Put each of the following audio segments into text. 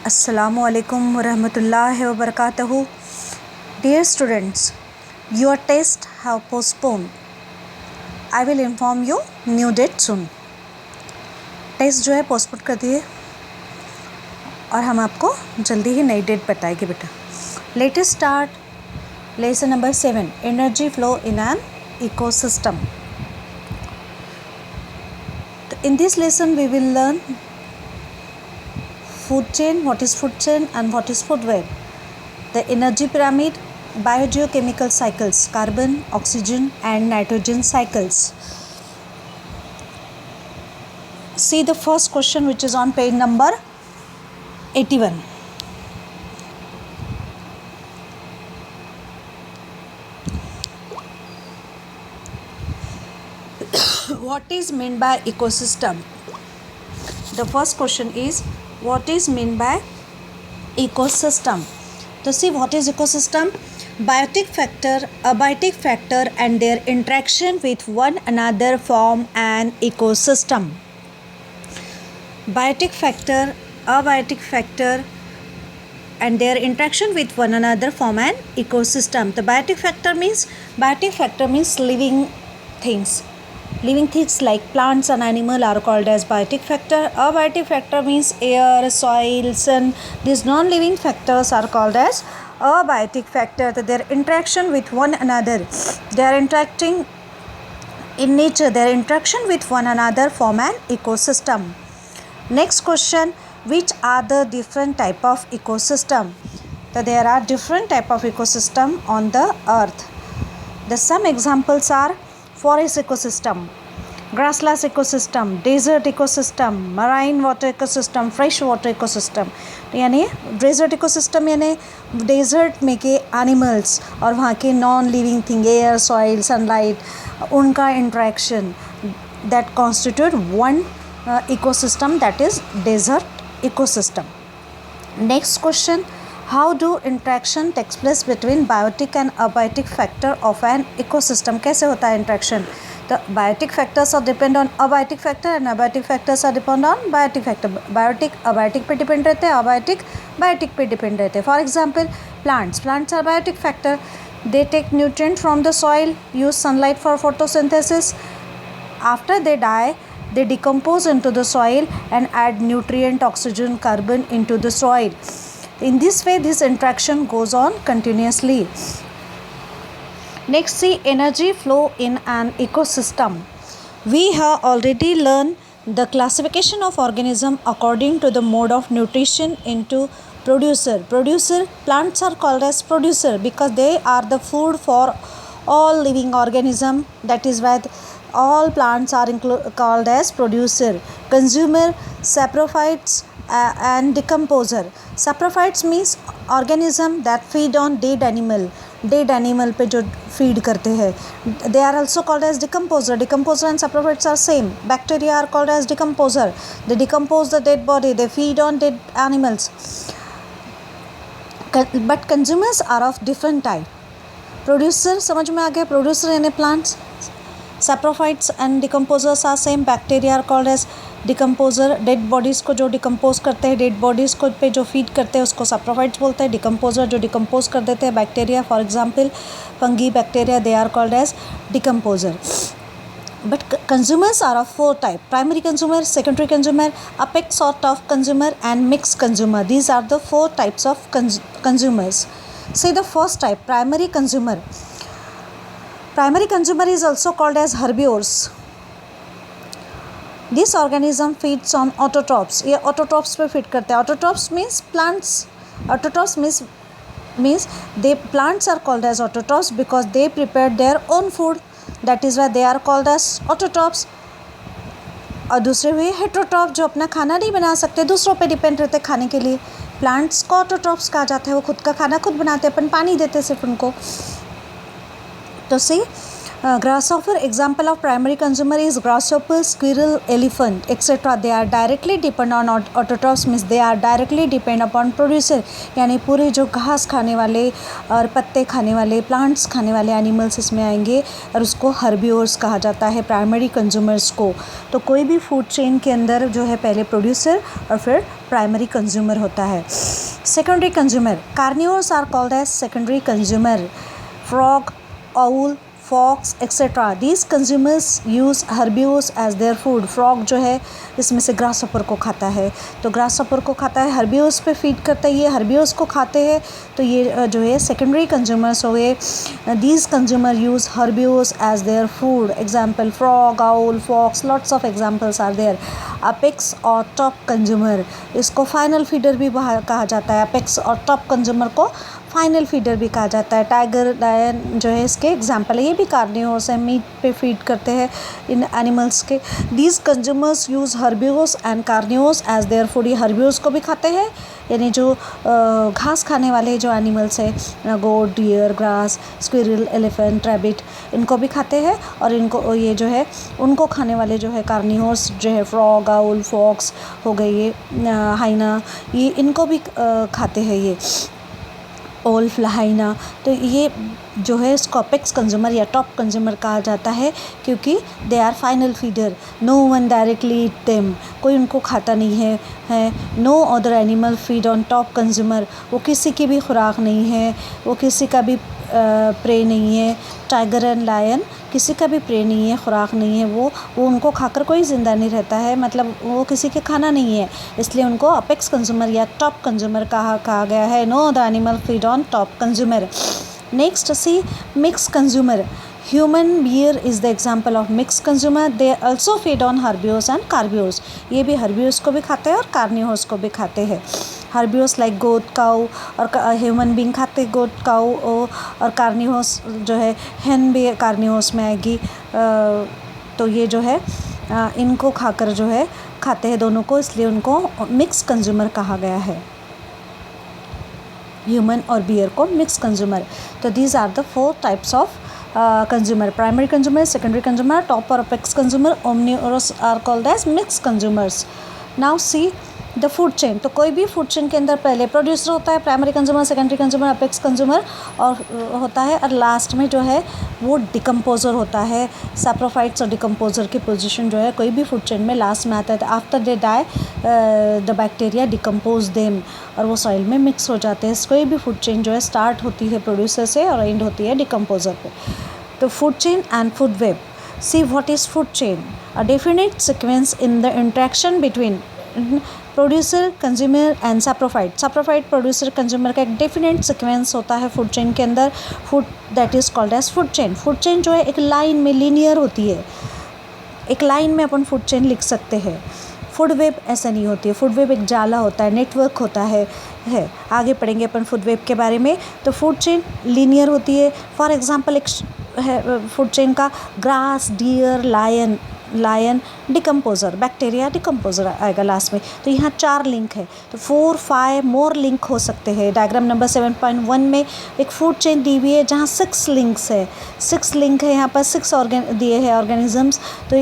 Assalamu alaikum warahmatullahi wabarakatuh. Dear students, your tests have postponed. I will inform you new date soon. Test जो है postpone कर दिए और हम आपको जल्दी ही नई डेट बताएंगे बेटा. Let us start lesson number 7, energy flow in an ecosystem. In this lesson we will learn food chain, what is food chain and what is food web, the energy pyramid, biogeochemical cycles, carbon, oxygen and nitrogen cycles. See the first question which is on page number 81. What is meant by ecosystem? The first question is what is meant by ecosystem? So see what is ecosystem? Biotic factor, abiotic factor and their interaction with one another form an ecosystem. Biotic factor, abiotic factor and their interaction with one another form an ecosystem. The biotic factor means living things. Living things like plants and animals are called as biotic factor. Abiotic factor means air, soil, sun. These non-living factors are called as abiotic factor. Their interaction with one another, they are interacting in nature. Their interaction with one another form an ecosystem. Next question: which are the different type of ecosystem? So there are different type of ecosystem on the earth. The some examples are forest ecosystem, grassland ecosystem, desert ecosystem, marine water ecosystem, fresh water ecosystem. यानी desert ecosystem यानी desert में के animals और वहाँ के non living thing, air, soil, sunlight, उनका interaction that constitute one ecosystem, that is desert ecosystem. Next question: how do interaction takes place between biotic and abiotic factor of an ecosystem? कैसे होता है interaction? The biotic factors are depend on abiotic factor and abiotic factors are depend on biotic factor. Biotic abiotic पे depend रहते हैं, abiotic biotic पे depend रहते हैं. For example, plants are biotic factor. They take nutrient from the soil, use sunlight for photosynthesis. After they die, they decompose into the soil and add nutrient, oxygen, carbon into the soil. In this way, this interaction goes on continuously. Next, see energy flow in an ecosystem. We have already learned the classification of organism according to the mode of nutrition into producer. Plants are called as producer because they are the food for all living organism. That is why all plants are called as producer. Consumer, saprophytes and decomposer. Saprophytes means organism that feed on dead animal पे जो feed करते हैं. They are also called as decomposer. Decomposer and saprophytes are same. Bacteria are called as decomposer. They decompose the dead body. They feed on dead animals. But consumers are of different type. Producer समझ में आ गया. Producer यानी plants. Saprophytes and decomposers are same. Bacteria are called as decomposer. Dead bodies को जो decompose करते हैं, dead bodies को पे जो feed करते हैं उसको saprophytes बोलते हैं. Decomposer जो decompose कर देते हैं bacteria, for example fungi, bacteria, they are called as decomposer. But consumers are of four type: primary consumer, secondary consumer, apex sort of consumer and mixed consumer. These are the four types of consumers. See the first type, primary consumer. Primary consumer is also called as herbivores. This organism feeds on autotrophs. ये autotrophs पे feed करते हैं. Autotrophs means plants. Autotrophs means they plants are called as autotrophs because they prepare their own food. That is why they are called as autotrophs. और दूसरे हुए heterotrophs जो अपना खाना नहीं बना सकते, दूसरों पे डिपेंड रहते खाने के लिए. प्लांट्स को autotrophs कहा जाता है. वो खुद का खाना खुद बनाते हैं, अपन पानी देते सिर्फ उनको. तो सी Grasshopper, example of primary consumer is grasshopper, squirrel, elephant, etc. They are directly depend on autotrophs, means they are directly depend upon producer. यानी पूरे जो घास खाने वाले और पत्ते खाने वाले, प्लांट्स खाने वाले एनिमल्स इसमें आएंगे और उसको हर्बिवोर्स कहा जाता है, प्राइमरी कंज्यूमर्स को. तो कोई भी फूड चेन के अंदर जो है पहले प्रोड्यूसर और फिर प्राइमरी कंज्यूमर होता है. Secondary consumer, carnivores are called as secondary consumer. Frog, owl, fox, etc. These consumers use herbivores as their food. Frog जो है इसमें से grasshopper को खाता है, तो grasshopper को खाता है, herbivores पे feed करता है, ये herbivores को खाते हैं, तो ये जो है secondary consumers हो गए. These consumer use herbivores as their food. Example frog, owl, fox, lots of examples are there. Apex और top consumer, इसको final feeder भी कहा जाता है. Apex और top consumer को फाइनल फीडर भी कहा जाता है. टाइगर, लायन जो है इसके एग्जाम्पल है, ये भी कार्निवोर्स है, मीट पे फीड करते हैं इन एनिमल्स के. These consumers use herbivores and carnivores as their food. ये हर्बिवोर्स को भी खाते हैं, यानी जो घास खाने वाले जो एनिमल्स हैं, goat, deer, grass, squirrel, elephant, rabbit, इनको भी खाते हैं. और इनको ये जो है उनको खाने वाले जो है कार्निवोर्स जो है फ्रॉग, आउल, फॉक्स हो गए, ये हाइना, ये इनको भी खाते हैं, ये ओल्फ, हाइना. तो ये जो है इसको अपेक्स कंज्यूमर या टॉप कंज्यूमर कहा जाता है, क्योंकि they are final feeder. No one directly eat them, कोई उनको खाता नहीं है. No other animal feed on top consumer, वो किसी की भी खुराक नहीं है, वो किसी का भी प्रे नहीं है. टाइगर एंड लायन किसी का भी प्रे नहीं है, खुराक नहीं है, वो उनको खाकर कोई ज़िंदा नहीं रहता है, मतलब वो किसी के खाना नहीं है, इसलिए उनको अपेक्स कंज्यूमर या टॉप कंज्यूमर कहा गया है. No the animal feed on top consumer. Next see mix consumer. Human bear is the example of mix consumer. They also feed on herbivores and carnivores. ये भी हर्बिवोर्स को भी खाते हैं और कार्निवोर्स को भी खाते हैं. हर्बिवोर्स लाइक गोट, काऊ, और ह्यूमन बीइंग खाते गोट, काऊ, और कार्निवोर्स जो है हेन भी कार्निवोर्स में आएगी. तो ये जो है इनको खाकर जो है खाते हैं दोनों को, इसलिए उनको मिक्स कंज्यूमर कहा गया है. ह्यूमन और बियर को मिक्स कंज्यूमर. तो these are the 4 types of consumer. Primary consumer, secondary consumer, top और apex consumer, omnivores are called as mix consumers. Now see the food chain. तो कोई भी फूड चेन के अंदर पहले प्रोड्यूसर होता है, primary consumer, secondary consumer, apex consumer और होता है, और लास्ट में जो है वो डिकम्पोजर होता है. सैप्रोफाइट्स और डिकम्पोजर की पोजीशन जो है कोई भी फूड चेन में लास्ट में आता है. After they die the bacteria decompose them, और वो सॉइल में मिक्स हो जाते हैं. कोई भी फूड चेन जो है स्टार्ट होती है प्रोड्यूसर से और एंड होती है डिकम्पोजर पे. तो food chain and food web. See what is food chain? A definite sequence in the interaction between producer, consumer and saprophyte. Saprophyte, producer, consumer का एक डेफिनेट सीक्वेंस होता है फूड चेन के अंदर. Food that is called as food chain. Food chain जो है एक line में लीनियर होती है, एक लाइन में अपन फूड चेन लिख सकते हैं. फूड वेब ऐसा नहीं होती है. फूड वेब एक जाला होता है, नेटवर्क होता है. आगे पढ़ेंगे अपन फूड वेब के बारे में. तो फूड चेन लीनियर होती है. फॉर एग्जांपल एक है फूड चेन का grass, deer, lion decomposer, bacteria decomposer आएगा लास्ट में. तो यहाँ 4 लिंक है, तो 4, 5 मोर लिंक हो सकते हैं. डायग्राम नंबर 7.1 में एक फूड चेन दी हुई है जहाँ 6 लिंक्स है. 6 लिंक है यहाँ पर. 6 दिए हैं ऑर्गेनिजम्स, तो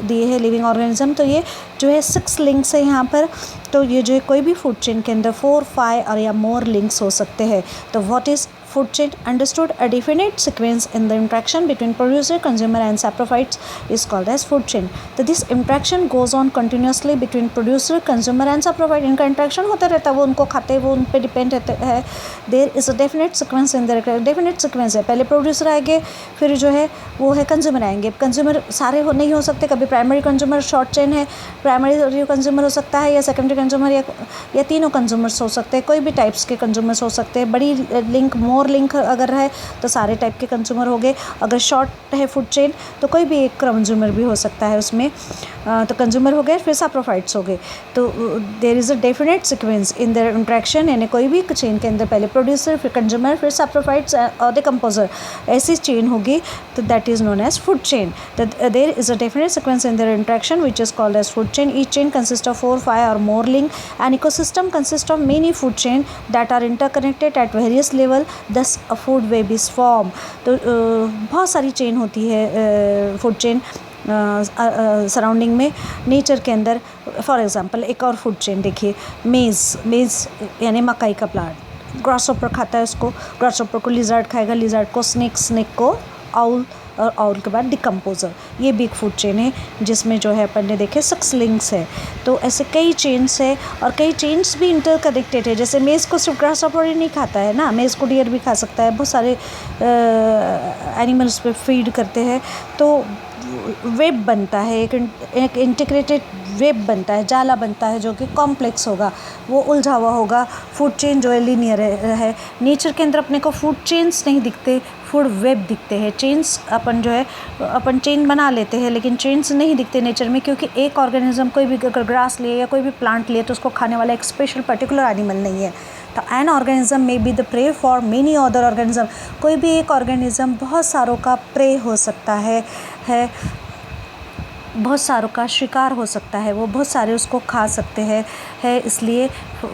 दिए हैं लिविंग ऑर्गेनिज्म. तो ये जो है 6 लिंक्स है यहाँ पर. तो ये जो है कोई भी फूड चेन के अंदर 4, 5 और या मोर लिंक्स हो सकते हैं. तो what is food chain? Understood, a definite sequence in the interaction between producer, consumer and saprophytes is called as food chain. So this interaction goes on continuously between producer, consumer and saprophyte. इनका interaction होता रहता है, वो उनको खाते हैं, वो उन पे डिपेंड रहते हैं. There is a definite sequence in the definite sequence है. पहले producer आएंगे, फिर जो है वो है consumer आएंगे. consumer सारे नहीं हो सकते. कभी primary consumer short chain है, primary consumer हो सकता है, या secondary consumer या तीनों consumers हो सकते हैं. कोई भी टाइप्स के consumers हो सकते हैं. बड़ी लिंक मोर लिंक अगर है तो सारे टाइप के कंज्यूमर हो गए. अगर शॉर्ट है फूड चेन तो कोई भी एक कंज्यूमर भी हो सकता है उसमें. तो कंज्यूमर हो गए, फिर सैप्रोफाइट्स हो गए. तो there is a definite sequence in their interaction. यानी कोई भी चेन के अंदर पहले प्रोड्यूसर, फिर कंज्यूमर, फिर सैप्रोफाइट्स और डिकम्पोजर, ऐसी चेन होगी. तो that is known as food chain. There is a definite sequence in their interaction which is called as food chain. Each chain consist of 4, 5 और more link. An ecosystem consists of many food chain that are interconnected at various level. दस food web is form. तो बहुत सारी chain होती है food chain surrounding में nature के अंदर। फॉर एग्जांपल एक और फूड चेन देखिए, मेज़ यानी मकई का प्लांट, ग्रासहोपर खाता है उसको, ग्रासहोपर को लिजर्ड खाएगा, लिजर्ड को स्नेक को आउल, और आउल के बाद डिकम्पोज़र। ये भी एक फूड चेन है जिसमें जो है अपन ने देखे 6 लिंक्स है। तो ऐसे कई चेन्स है और कई चेन्स भी इंटरकनेक्टेड है। जैसे मेज़ को सिर्फ ग्रासहोपर ही नहीं खाता है ना, मेज़ को डियर भी खा सकता है, बहुत सारे एनिमल्स पे फीड करते हैं। तो वेब बनता है, एक इंटीग्रेटेड वेब बनता है, जाला बनता है जो कि कॉम्प्लेक्स होगा, वो उलझा हुआ होगा। फूड चेन जो है लीनियर है। नेचर के अंदर अपने को फूड चेन्स नहीं दिखते, फूड वेब दिखते हैं। चेन्स अपन जो है अपन चेन बना लेते हैं, लेकिन चेन्स नहीं दिखते नेचर में, क्योंकि एक ऑर्गेनिज्म कोई भी अगर ग्रास ले या कोई भी प्लांट ले तो उसको खाने वाला एक स्पेशल पर्टिकुलर एनिमल नहीं है। तो an organism may be the prey for many other organism. कोई भी एक ऑर्गेनिज्म बहुत सारों का प्रे हो सकता है, बहुत सारों का शिकार हो सकता है, वो बहुत सारे उसको खा सकते हैं है। इसलिए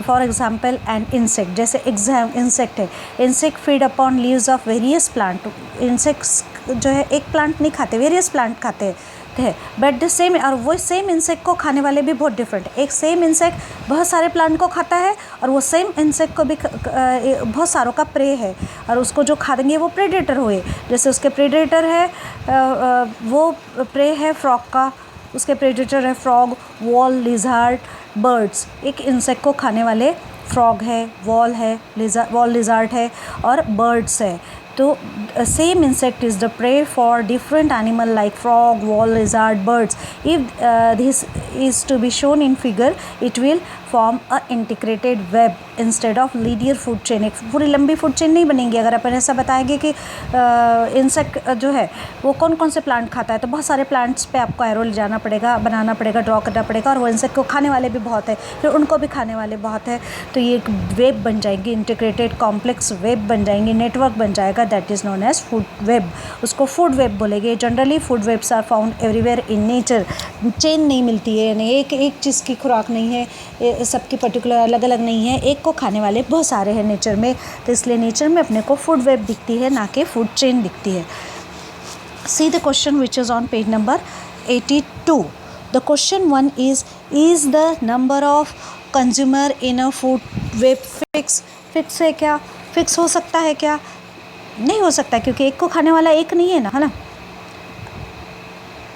फॉर एग्जांपल एन इंसेक्ट, जैसे इंसेक्ट है, insect feed upon leaves of various plant. Insects जो है एक प्लांट नहीं खाते, वेरियस प्लांट खाते हैं, बट द सेम, और वो सेम इंसेक्ट को खाने वाले भी बहुत डिफरेंट। एक सेम इंसेक्ट बहुत सारे प्लांट को खाता है और वो सेम इंसेक्ट को भी बहुत सारों का प्रे है, और उसको जो खा देंगे वो प्रेडेटर हुए। जैसे उसके प्रेडेटर है वो प्रे है फ्रॉग का, उसके प्रेडेटर है फ्रॉग, वॉल, लिजार्ड, बर्ड्स। एक इंसेक्ट को खाने वाले फ्रॉग है, वॉल लिजार्ड है और बर्ड्स है। तो same insect is the prey for different animal like frog, wall lizard, birds. If this is to be shown in figure, it will form a integrated web instead of linear food chain. एक पूरी लंबी food chain नहीं बनेगी अगर अपन ऐसा बताएंगे कि insect जो है वो कौन कौन से प्लांट खाता है। तो बहुत सारे प्लांट्स पे आपको एरो ले जाना पड़ेगा, बनाना पड़ेगा, ड्रॉ करना पड़ेगा, और वो इंसेक्ट को खाने वाले भी बहुत है, फिर उनको भी खाने वाले बहुत है। तो ये एक वेब बन जाएंगी, इंटीग्रेटेड कॉम्प्लेक्स वेब बन जाएंगी, नेटवर्क बन जाएगा, that is known as food web. उसको फूड वेब बोलेंगे। Generally food webs are found everywhere in nature. Chain नहीं मिलती है, यानी एक चीज़ की खुराक नहीं है, सबकी पर्टिकुलर अलग अलग नहीं है, एक को खाने वाले बहुत सारे हैं नेचर में। तो इसलिए नेचर में अपने को फूड वेब दिखती है, ना कि फूड चेन दिखती है। See the question which is on page number 82. The question 1 is the number of consumer in a food web fix है क्या? फिक्स हो सकता है क्या? नहीं हो सकता, क्योंकि एक को खाने वाला एक नहीं है ना, है ना।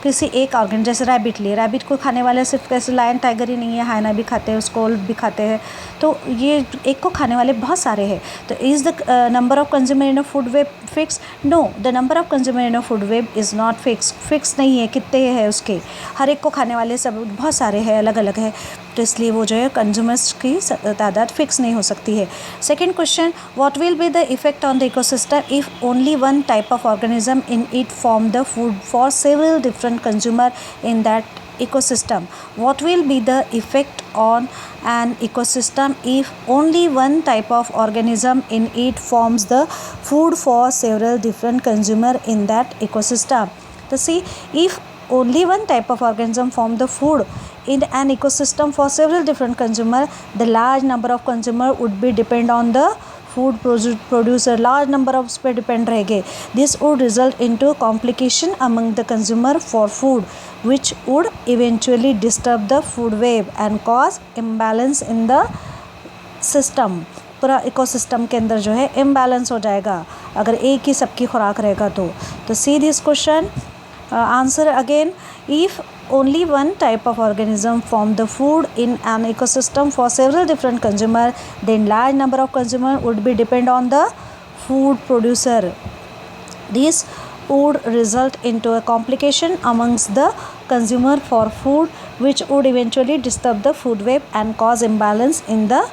किसी एक ऑर्गन, जैसे रैबिट लिए, रैबिट को खाने वाले सिर्फ कैसे लायन टाइगर ही नहीं है, हाइना भी खाते हैं उसको, वुल्फ भी खाते हैं। तो ये एक को खाने वाले बहुत सारे हैं। तो is the number of consumer in a food web fix? No, the number of consumer in a food web is not fix नहीं है। कितने हैं उसके, हर एक को खाने वाले सब बहुत सारे हैं, अलग अलग है। तो इसलिए वो जो है कंज्यूमर्स की तादाद फिक्स नहीं हो सकती है। Second question, what will be the effect on the ecosystem if only one type of organism in it form the food for several different consumer in that ecosystem? What will be the effect on an ecosystem if only one type of organism in it forms the food for several different consumer in that ecosystem? So see, if only one type of organism form the food in an ecosystem for several different consumer, the large number of consumer would be depend on the food producer, large number of उस पर depend रहेंगे। This would result into complication among the consumer for food which would eventually disturb the food web and cause imbalance in the system. पूरा ecosystem के अंदर जो है imbalance हो जाएगा अगर एक ही सबकी खुराक रहेगा तो see this question answer again, if only one type of organism form the food in an ecosystem for several different consumer, then large number of consumer would be depend on the food producer. This would result into a complication amongst the consumer for food which would eventually disturb the food web and cause imbalance in the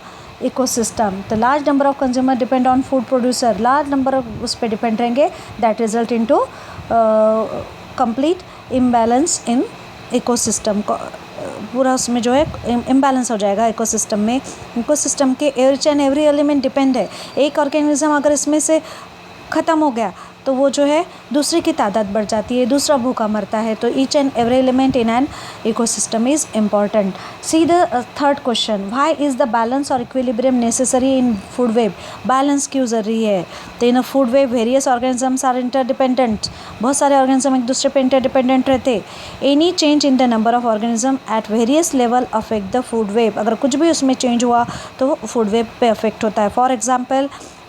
ecosystem. The large number of consumer depend on food producer, large number of उस पर depend रहेंगे, that result into complete imbalance in ecosystem को। पूरा उसमें जो है imbalance हो जाएगा इकोसिस्टम में। इकोसिस्टम के every and every element depend है। एक ऑर्गेनिज्म अगर इसमें से ख़त्म हो गया तो वो जो है दूसरे की तादाद बढ़ जाती है, दूसरा भूखा मरता है. तो each and every element in an ecosystem is important. See the third question, why is the balance और equilibrium necessary in food web. Balance क्यों ज़रूरी है. तो in food web various organisms are interdependent. बहुत सारे ऑर्गेनिज्म एक दूसरे पे इंटरडिपेंडेंट रहते. Any change in the number of organism at various level affect the food web. अगर कुछ भी उसमें चेंज हुआ तो फूड वेब पे अफेक्ट होता है. For example,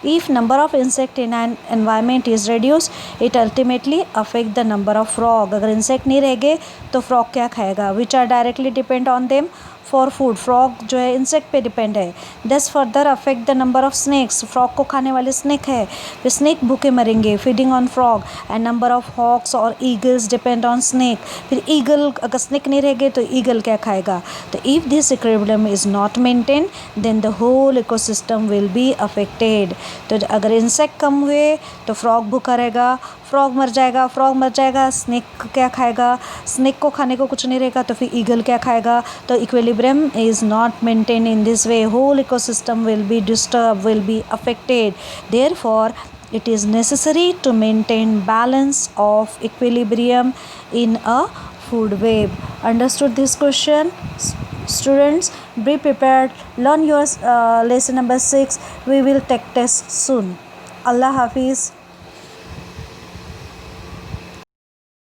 if number of insect in an environment is reduced, it ultimately affect the number of frog. अगर insect नहीं रहेंगे तो frog क्या खाएगा, which are directly depend on them for food. Frog जो है इंसेक्ट पे डिपेंड है. This further affect the number of snakes. Frog को खाने वाले स्नेक है तो स्नेक भूखे मरेंगे, feeding on frog. And number of hawks और ईगल्स डिपेंड ऑन स्नेक. फिर ईगल, अगर स्नेक नहीं रहेंगे तो ईगल क्या खाएगा. तो if this equilibrium is not maintain then the whole ecosystem will be affected. तो अगर इंसेक्ट कम हुए तो फ्रॉग भूखा रहेगा, फ्रॉग मर जाएगा, स्नेक क्या खाएगा, स्नेक को खाने को कुछ नहीं रहेगा तो फिर ईगल क्या खाएगा. तो equilibrium is not maintain in this way, whole ecosystem will be disturb, will be affected. Therefore it is necessary to maintain balance of equilibrium in a food web. Understood this question? Students, be prepared, learn your lesson number 6. We will take test soon. Allah Hafiz.